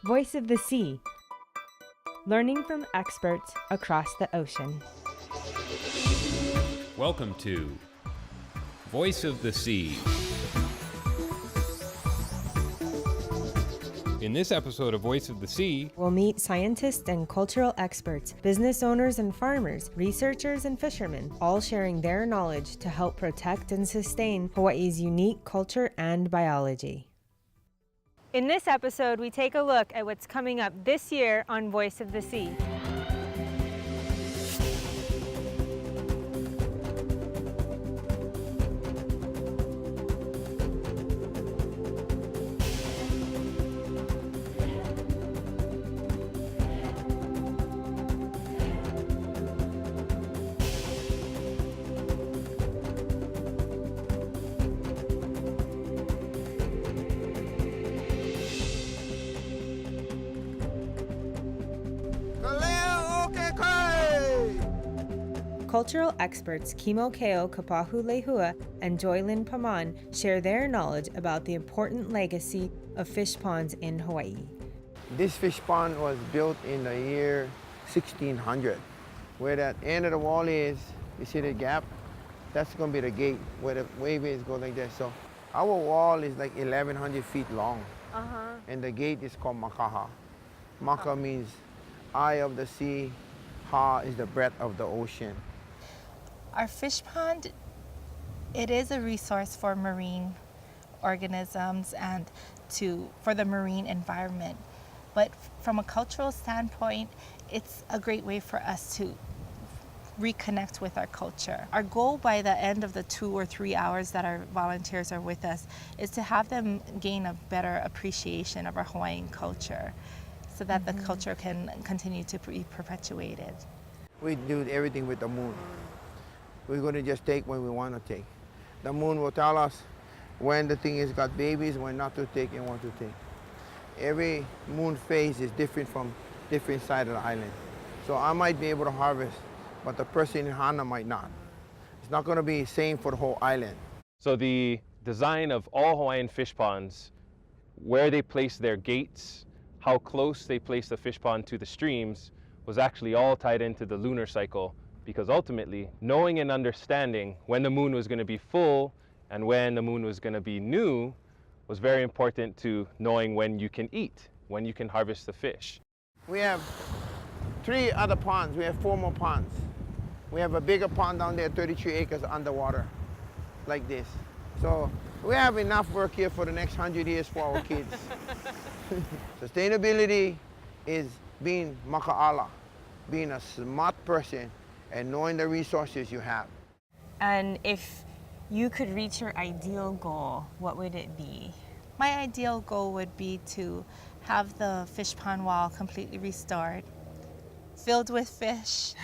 Voice of the Sea. Learning from experts across the ocean. Welcome to Voice of the Sea. In this episode of Voice of the Sea, We'll meet scientists and cultural experts, business owners and farmers, researchers and fishermen, all sharing their knowledge to help protect and sustain Hawaii's unique culture and biology. In this episode, we take a look at what's coming up this year on Voice of the Sea. Cultural experts Kimo Keo Kapahu Lehua and Joylyn Paman share their knowledge about the important legacy of fish ponds in Hawaii. This fish pond was built in the year 1600. Where that end of the wall is, you see the gap? That's going to be the gate where the waveways go like that. So our wall is like 1,100 feet long. And the gate is called Makaha. Maka means eye of the sea. Ha is the breadth of the ocean. Our fish pond, it is a resource for marine organisms and for the marine environment. But from a cultural standpoint, it's a great way for us to reconnect with our culture. Our goal by the end of the 2 or 3 hours that our volunteers are with us is to have them gain a better appreciation of our Hawaiian culture so that the culture can continue to be perpetuated. We do everything with the moon. We're going to just take when we want to take. The moon will tell us when the thing has got babies, when not to take and what to take. Every moon phase is different from different side of the island. So I might be able to harvest, but the person in Hana might not. It's not going to be the same for the whole island. So the design of all Hawaiian fish ponds, where they place their gates, how close they place the fish pond to the streams, was actually all tied into the lunar cycle, because ultimately, knowing and understanding when the moon was going to be full and when the moon was going to be new was very important to knowing when you can eat, when you can harvest the fish. We have 3 other ponds. We have 4 more ponds. We have a bigger pond down there, 33 acres underwater, like this. So we have enough work here for the next 100 years for our kids. Sustainability is being maka'ala, being a smart person and knowing the resources you have. And if you could reach your ideal goal, what would it be? My ideal goal would be to have the fish pond wall completely restored, filled with fish,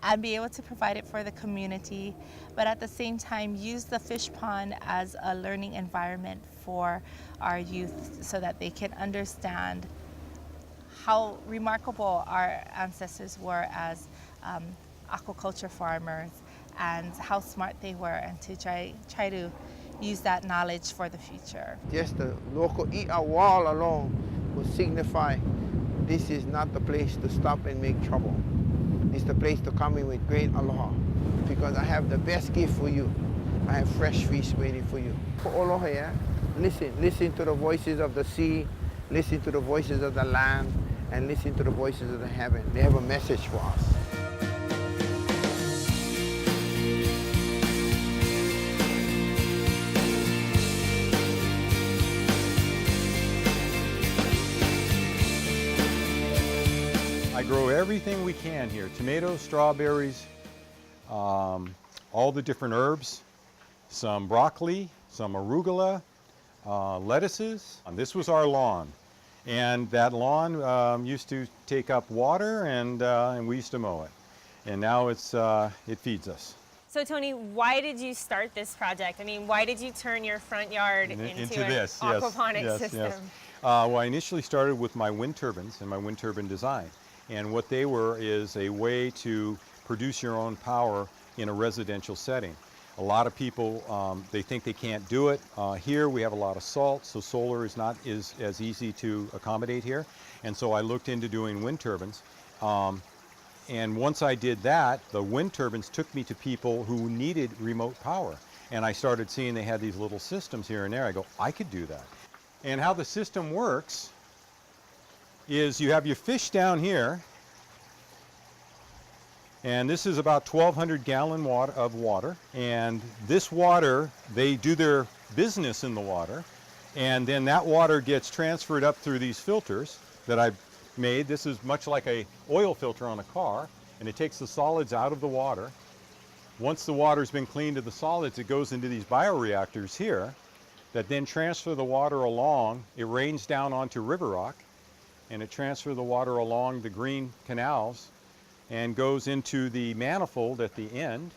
and be able to provide it for the community, but at the same time use the fish pond as a learning environment for our youth so that they can understand how remarkable our ancestors were as aquaculture farmers and how smart they were, and to try to use that knowledge for the future. Just the local I'a wall alone will signify this is not the place to stop and make trouble. It's the place to come in with great aloha, because I have the best gift for you. I have fresh fish waiting for you. Aloha, yeah? Listen to the voices of the sea, listen to the voices of the land, and listen to the voices of the heaven. They have a message for us. I grow everything we can here, tomatoes, strawberries, all the different herbs, some broccoli, some arugula, lettuces. And this was our lawn, and that lawn used to take up water, and we used to mow it. And now it feeds us. So Tony, why did you start this project? I mean, why did you turn your front yard into an aquaponics system? Yes. Well, I initially started with my wind turbines and my wind turbine design. And what they were is a way to produce your own power in a residential setting. A lot of people, they think they can't do it. Here we have a lot of salt, so solar is not as easy to accommodate here. And so I looked into doing wind turbines. And once I did that, the wind turbines took me to people who needed remote power. And I started seeing they had these little systems here and there. I go, I could do that. And how the system works is you have your fish down here, and this is about 1,200 gallon of water. And this water, they do their business in the water, and then that water gets transferred up through these filters that I've made. This is much like a oil filter on a car, and it takes the solids out of the water. Once the water's been cleaned of the solids, it goes into these bioreactors here that then transfer the water along. It rains down onto river rock, and it transfers the water along the green canals and goes into the manifold at the end.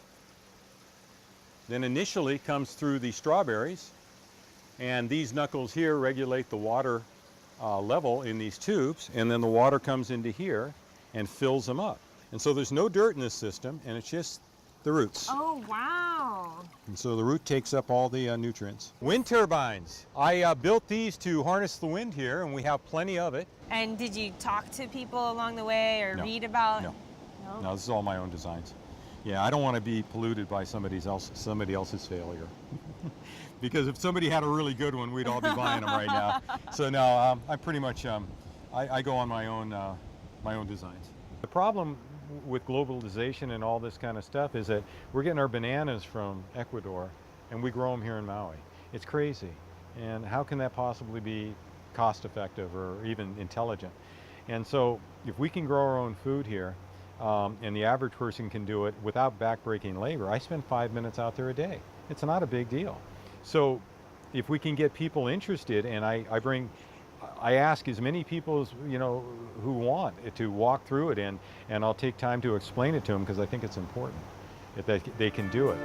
Then initially comes through the strawberries, and these knuckles here regulate the water level in these tubes, and then the water comes into here and fills them up. And so there's no dirt in this system, and it's just the roots. Oh, wow. And so the root takes up all the nutrients. Wind turbines. I built these to harness the wind here, and we have plenty of it. And did you talk to people along the way or No. read about? No. No, this is all my own designs. Yeah, I don't want to be polluted by somebody else's failure. Because if somebody had a really good one, we'd all be buying them right now. So no, I pretty much, I go on my own designs. The problem with globalization and all this kind of stuff is that we're getting our bananas from Ecuador and we grow them here in Maui. It's crazy. And how can that possibly be cost effective or even intelligent? And so if we can grow our own food here, and the average person can do it without backbreaking labor, I spend 5 minutes out there a day. It's not a big deal. So if we can get people interested, and I ask as many people as, who want to walk through it, and I'll take time to explain it to them because I think it's important that they can do it.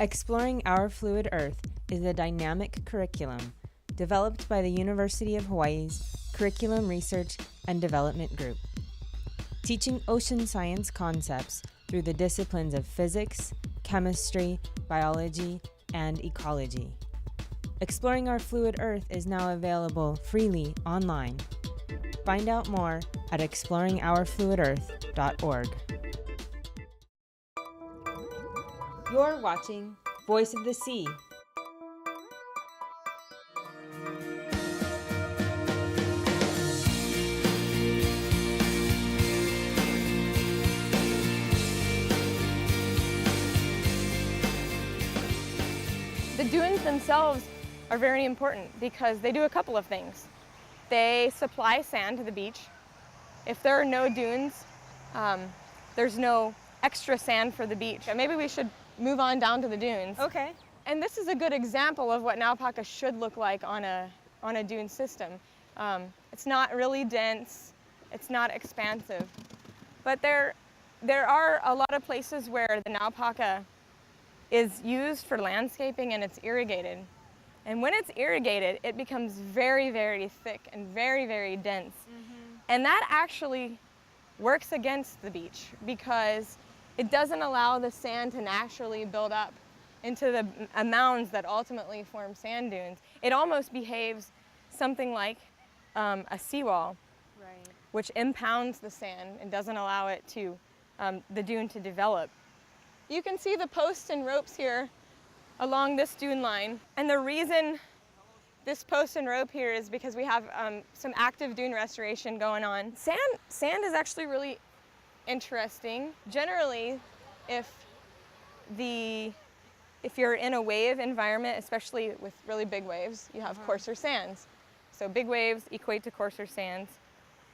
Exploring Our Fluid Earth is a dynamic curriculum developed by the University of Hawaii's Curriculum Research and Development Group, teaching ocean science concepts through the disciplines of physics, chemistry, biology, and ecology. Exploring Our Fluid Earth is now available freely online. Find out more at exploringourfluidearth.org. You're watching Voice of the Sea. The dunes themselves are very important because they do a couple of things. They supply sand to the beach. If there are no dunes, there's no extra sand for the beach. And maybe we should move on down to the dunes. Okay. And this is a good example of what Naupaka should look like on a dune system. It's not really dense, it's not expansive, but there are a lot of places where the Naupaka is used for landscaping and it's irrigated. And when it's irrigated, it becomes very, very thick and very, very dense. And that actually works against the beach because it doesn't allow the sand to naturally build up into the mounds that ultimately form sand dunes. It almost behaves something like a seawall, which impounds the sand and doesn't allow it to, the dune to develop. You can see the posts and ropes here along this dune line. And the reason this post and rope here is because we have some active dune restoration going on. Sand is actually really interesting. Generally, if you're in a wave environment, especially with really big waves, you have coarser sands. So big waves equate to coarser sands.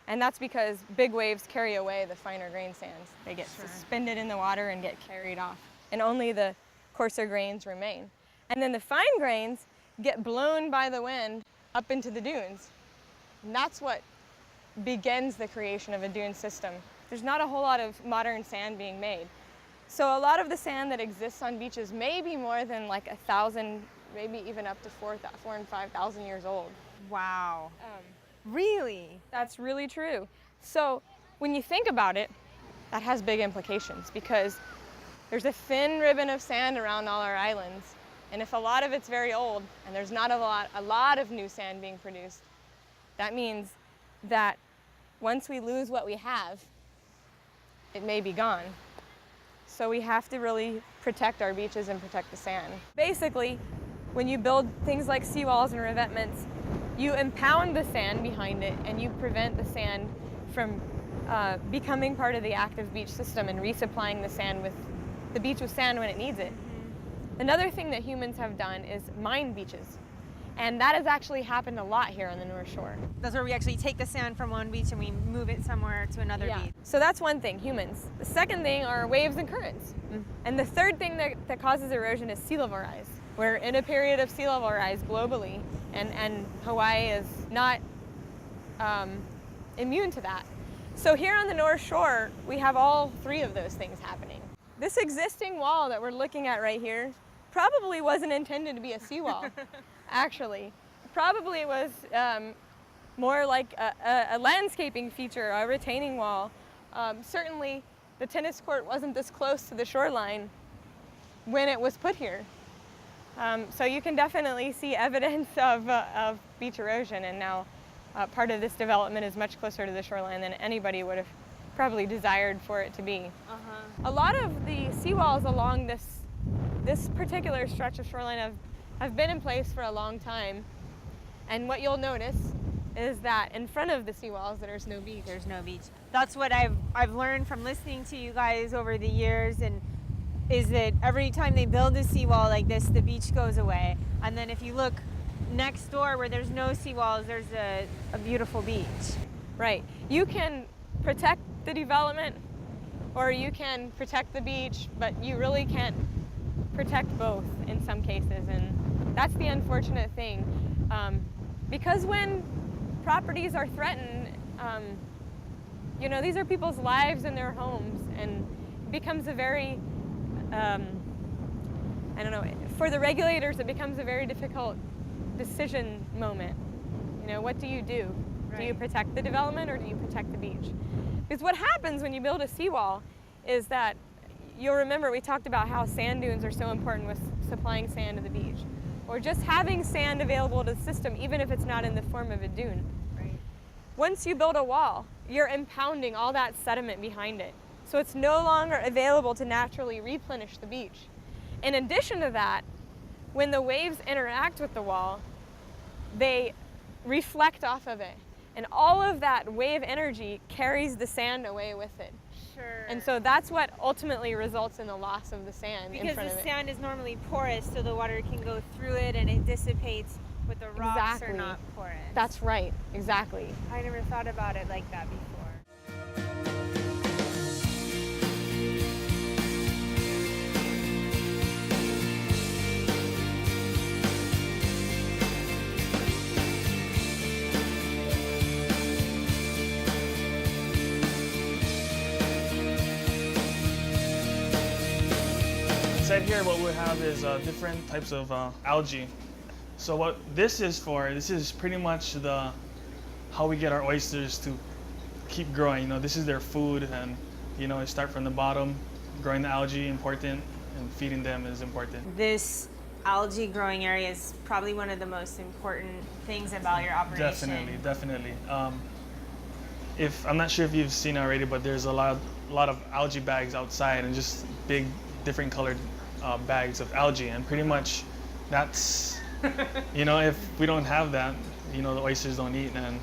And that's because big waves carry away the finer grain sands. They get suspended in the water and get carried off. And only the coarser grains remain. And then the fine grains get blown by the wind up into the dunes. And that's what begins the creation of a dune system. There's not a whole lot of modern sand being made. So a lot of the sand that exists on beaches may be more than like 1,000, maybe even up to 4,000 and 5,000 years old. Wow. Really? That's really true. So when you think about it, that has big implications because there's a thin ribbon of sand around all our islands. And if a lot of it's very old and there's not a lot of new sand being produced, that means that once we lose what we have, it may be gone. So we have to really protect our beaches and protect the sand. Basically, when you build things like seawalls and revetments, you impound the sand behind it and you prevent the sand from becoming part of the active beach system and resupplying the beach with sand when it needs it. Another thing that humans have done is mine beaches. And that has actually happened a lot here on the North Shore. That's where we actually take the sand from one beach and we move it somewhere to another beach. So that's one thing, humans. The second thing are waves and currents. And the third thing that causes erosion is sea level rise. We're in a period of sea level rise globally, and Hawaii is not immune to that. So here on the North Shore, we have all three of those things happening. This existing wall that we're looking at right here probably wasn't intended to be a seawall, actually. Probably it was more like a landscaping feature, a retaining wall. Certainly the tennis court wasn't this close to the shoreline when it was put here. So you can definitely see evidence of beach erosion, and now part of this development is much closer to the shoreline than anybody would have probably desired for it to be. A lot of the seawalls along this particular stretch of shoreline have been in place for a long time, and what you'll notice is that in front of the seawalls there's no beach. There's no beach. That's what I've learned from listening to you guys over the years, and is that every time they build a seawall like this, the beach goes away. And then if you look next door where there's no seawalls, there's a beautiful beach. Right. You can protect the development or you can protect the beach, but you really can't protect both in some cases, and that's the unfortunate thing. Because when properties are threatened, you know, these are people's lives and their homes, and it becomes a very I don't know, for the regulators it becomes a very difficult decision moment. You know, what do you do? Right. Do you protect the development or do you protect the beach? Because what happens when you build a seawall is that, you'll remember we talked about how sand dunes are so important with supplying sand to the beach. Or just having sand available to the system, even if it's not in the form of a dune. Right. Once you build a wall, you're impounding all that sediment behind it. So it's no longer available to naturally replenish the beach. In addition to that, when the waves interact with the wall, they reflect off of it. And all of that wave energy carries the sand away with it. Sure. And so that's what ultimately results in the loss of the sand in because front of the it. sand is normally porous, so the water can go through it and it dissipates, but the rocks are not porous. That's right, exactly. I never thought about it like that before. Inside here, what we have is different types of algae. So what this is for, this is pretty much how we get our oysters to keep growing. You know, this is their food, and you know, start from the bottom. Growing the algae important, and feeding them is important. This algae growing area is probably one of the most important things about your operation. Definitely. If I'm not sure if you've seen already, but there's a lot of algae bags outside, and just big, different colored bags of algae, and pretty much that's, you know, if we don't have that, you know, the oysters don't eat, and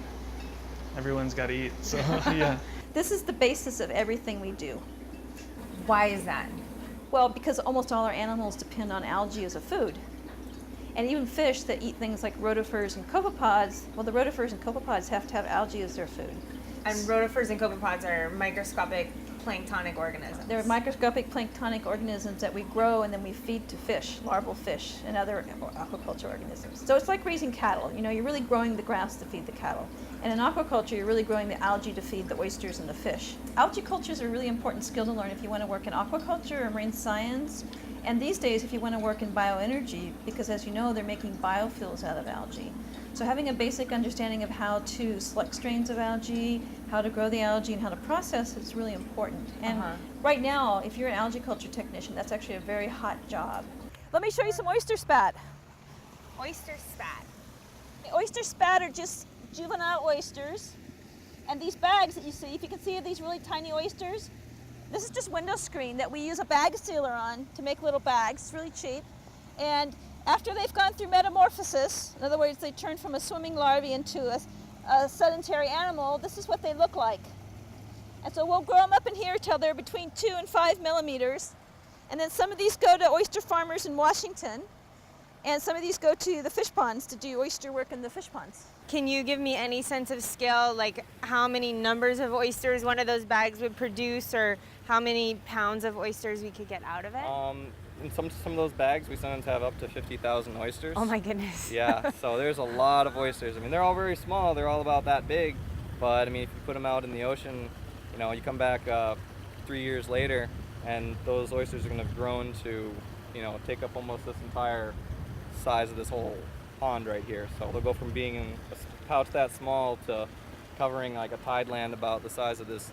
everyone's got to eat. So yeah. This is the basis of everything we do. Why is that? Well, because almost all our animals depend on algae as a food. And even fish that eat things like rotifers and copepods, well, the rotifers and copepods have to have algae as their food. And rotifers and copepods are microscopic planktonic organisms. They're microscopic planktonic organisms that we grow and then we feed to fish, larval fish, and other aquaculture organisms. So it's like raising cattle. You know, you're really growing the grass to feed the cattle. And in aquaculture, you're really growing the algae to feed the oysters and the fish. Algae culture is a really important skill to learn if you want to work in aquaculture or marine science. And these days, if you want to work in bioenergy, because as you know, they're making biofuels out of algae. So having a basic understanding of how to select strains of algae, how to grow the algae, and how to process is really important. And right now, if you're an algae culture technician, that's actually a very hot job. Let me show you some oyster spat. Oyster spat. Oyster spat are just juvenile oysters. And these bags that you see, if you can see these really tiny oysters, this is just window screen that we use a bag sealer on to make little bags. It's really cheap. And after they've gone through metamorphosis, in other words, they turn from a swimming larvae into a sedentary animal, this is what they look like. And so we'll grow them up in here till they're between 2 and 5 millimeters. And then some of these go to oyster farmers in Washington. And some of these go to the fish ponds to do oyster work in the fish ponds. Can you give me any sense of scale, like how many numbers of oysters one of those bags would produce, or how many pounds of oysters we could get out of it? In some of those bags, we sometimes have up to 50,000 oysters. Oh my goodness. Yeah, so there's a lot of oysters. I mean, they're all very small. They're all about that big. But, I mean, if you put them out in the ocean, you know, you come back 3 years later, and those oysters are going to have grown to, you know, take up almost this entire size of this whole pond right here. So they'll go from being in a pouch that small to covering like a tideland about the size of this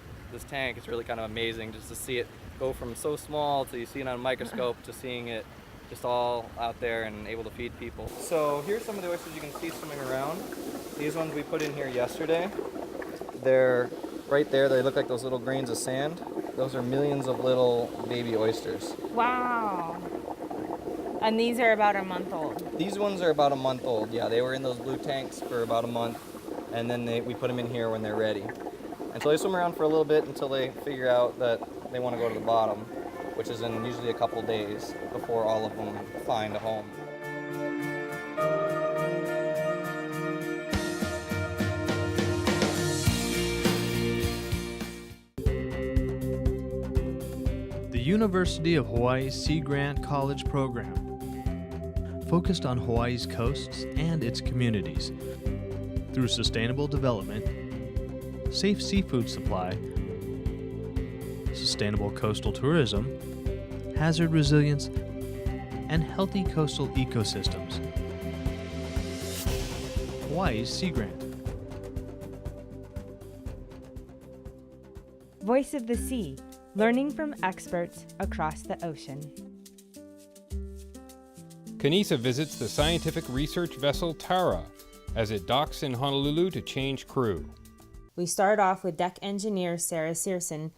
tank. It's really kind of amazing just to see it go from so small to you see it on a microscope to seeing it just all out there and able to feed people. So here's some of the oysters you can see swimming around. These ones we put in here yesterday. They're right there. They look like those little grains of sand. Those are millions of little baby oysters. Wow. And these are about a month old. These ones are about a month old. Yeah, they were in those blue tanks for about a month, and then we put them in here when they're ready. And so they swim around for a little bit until they figure out that they want to go to the bottom, which is in usually a couple days before all of them find a home. The University of Hawaii's Sea Grant College program focused on Hawaii's coasts and its communities through sustainable development, safe seafood supply, sustainable coastal tourism, hazard resilience, and healthy coastal ecosystems. Hawaii's Sea Grant. Voice of the Sea, learning from experts across the ocean. Kanisa visits the scientific research vessel Tara as it docks in Honolulu to change crew. We start off with deck engineer Sarah Searson.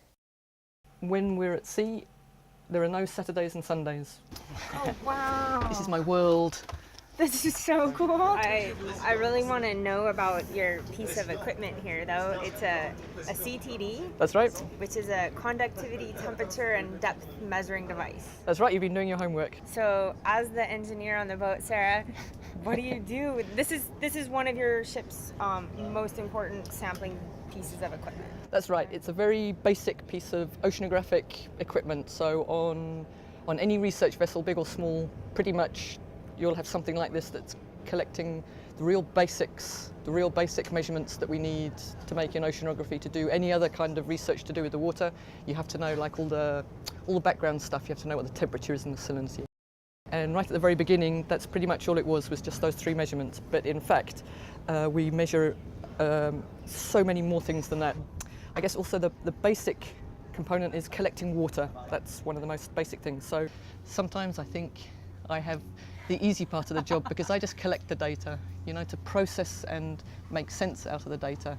When we're at sea, there are no Saturdays and Sundays. Oh, wow. This is my world. This is so cool. I really want to know about your piece of equipment here, though. It's a CTD. That's right. Which is a conductivity, temperature, and depth measuring device. That's right, you've been doing your homework. So, as the engineer on the boat, Sarah, what do you do? This is one of your ship's most important sampling pieces of equipment. That's right. It's a very basic piece of oceanographic equipment. So on any research vessel, big or small, pretty much you'll have something like this that's collecting the real basics, the real basic measurements that we need to make in oceanography to do any other kind of research to do with the water. You have to know like all the background stuff. You have to know what the temperature is in the salinity. And right at the very beginning, that's pretty much all it was just those 3 measurements. But in fact, we measure so many more things than that. I guess also the basic component is collecting water. That's one of the most basic things. So sometimes I think I have the easy part of the job because I just collect the data. You know, to process and make sense out of the data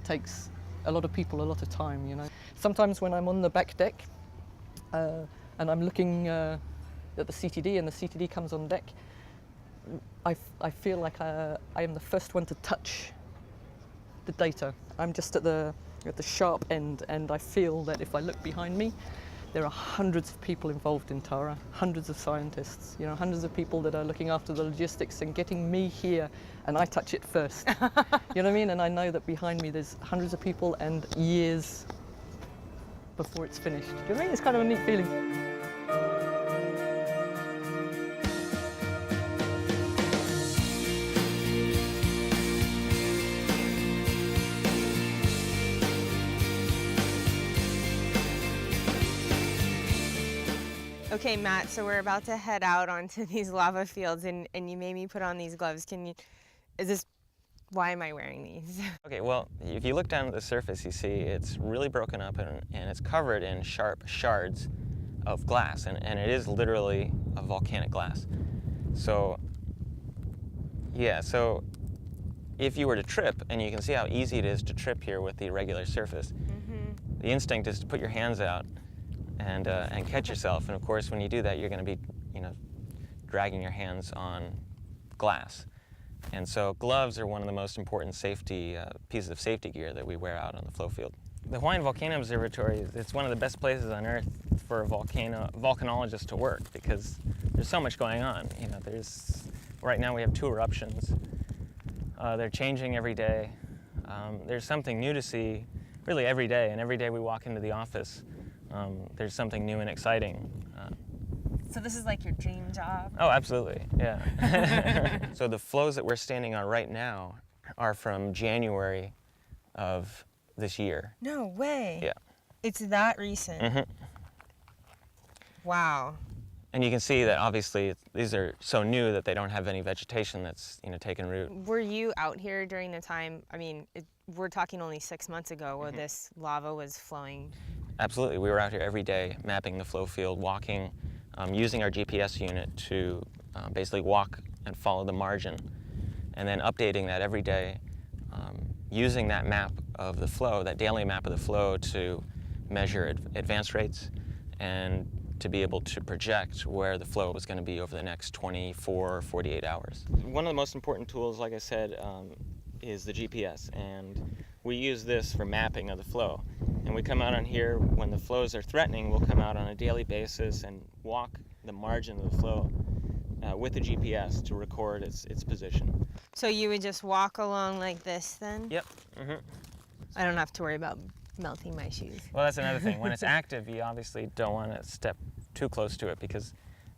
takes a lot of people a lot of time, you know. Sometimes when I'm on the back deck and I'm looking at the CTD and the CTD comes on deck, I feel like I am the first one to touch the data. I'm just at the sharp end, and I feel that if I look behind me, there are hundreds of people involved in Tara, hundreds of scientists, you know, hundreds of people that are looking after the logistics and getting me here, and I touch it first. You know what I mean? And I know that behind me there's hundreds of people and years before it's finished. Do you know what I mean? It's kind of a neat feeling. Okay, Matt, so we're about to head out onto these lava fields, and you made me put on these gloves. Is this Why am I wearing these? Okay, well, if you look down at the surface, you see it's really broken up and it's covered in sharp shards of glass, and it is literally a volcanic glass. So, yeah, so if you were to trip, and you can see how easy it is to trip here with the irregular surface, the instinct is to put your hands out and catch yourself. And of course, when you do that, you're going to be, dragging your hands on glass. And so gloves are one of the most important safety pieces of safety gear that we wear out on the flow field. The Hawaiian Volcano Observatory, it's one of the best places on Earth for a volcanologist to work because there's so much going on. Right now we have 2 eruptions. They're changing every day. There's something new to see really every day, and every day we walk into the office, there's something new and exciting. So this is like your dream job? Oh, absolutely, yeah. So the flows that we're standing on right now are from January of this year. No way. Yeah. It's that recent. Wow. And you can see that obviously these are so new that they don't have any vegetation that's taken root. Were you out here during the time, we're talking only 6 months ago where this lava was flowing? Absolutely, we were out here every day mapping the flow field, walking, using our GPS unit to basically walk and follow the margin, and then updating that every day, using that map of the flow, that daily map of the flow, to measure advance rates and to be able to project where the flow was going to be over the next 24 or 48 hours. One of the most important tools, like I said, is the GPS, and we use this for mapping of the flow. And we come out on here when the flows are threatening. We'll come out on a daily basis and walk the margin of the flow with the GPS to record its position. So you would just walk along like this then? Yep. I don't have to worry about melting my shoes. Well, that's another thing. When it's active, you obviously don't want to step too close to it because,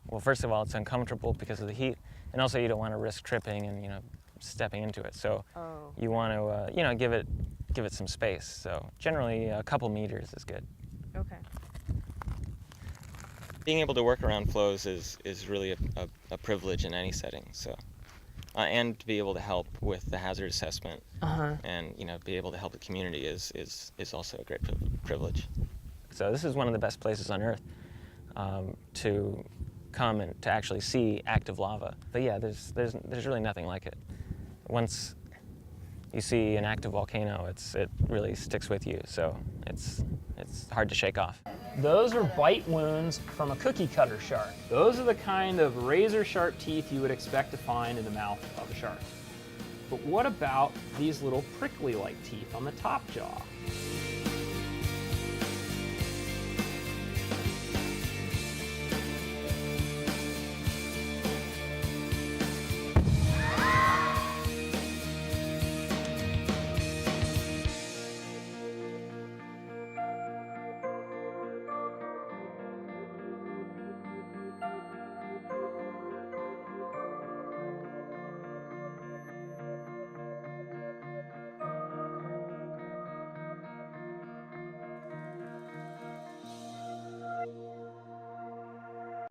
well, first of all, it's uncomfortable because of the heat, and also you don't want to risk tripping and stepping into it. So you want to give it some space. So generally a couple meters is good. Okay. Being able to work around flows is really a privilege in any setting. So and to be able to help with the hazard assessment and be able to help the community is also a great privilege. So this is one of the best places on Earth to come and to actually see active lava. But yeah, there's really nothing like it. Once you see an active volcano, it really sticks with you. So it's hard to shake off. Those are bite wounds from a cookie cutter shark. Those are the kind of razor sharp teeth you would expect to find in the mouth of a shark. But what about these little prickly-like teeth on the top jaw?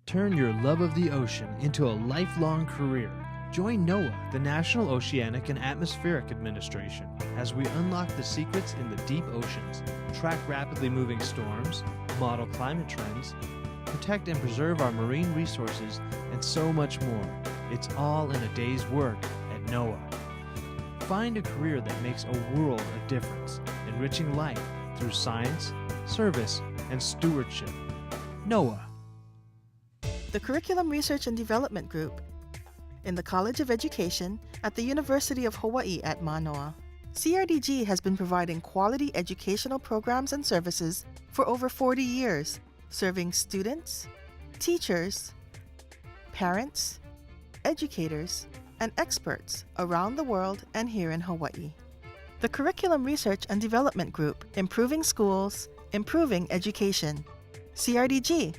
Turn your love of the ocean into a lifelong career. Join NOAA, the National Oceanic and Atmospheric Administration, as we unlock the secrets in the deep oceans, track rapidly moving storms, model climate trends, protect and preserve our marine resources, and so much more. It's all in a day's work at NOAA. Find a career that makes a world of difference, enriching life through science, service, and stewardship. NOAA. The Curriculum Research and Development Group in the College of Education at the University of Hawaii at Manoa. CRDG has been providing quality educational programs and services for over 40 years, serving students, teachers, parents, educators, and experts around the world and here in Hawaii. The Curriculum Research and Development Group, improving schools, improving education. CRDG,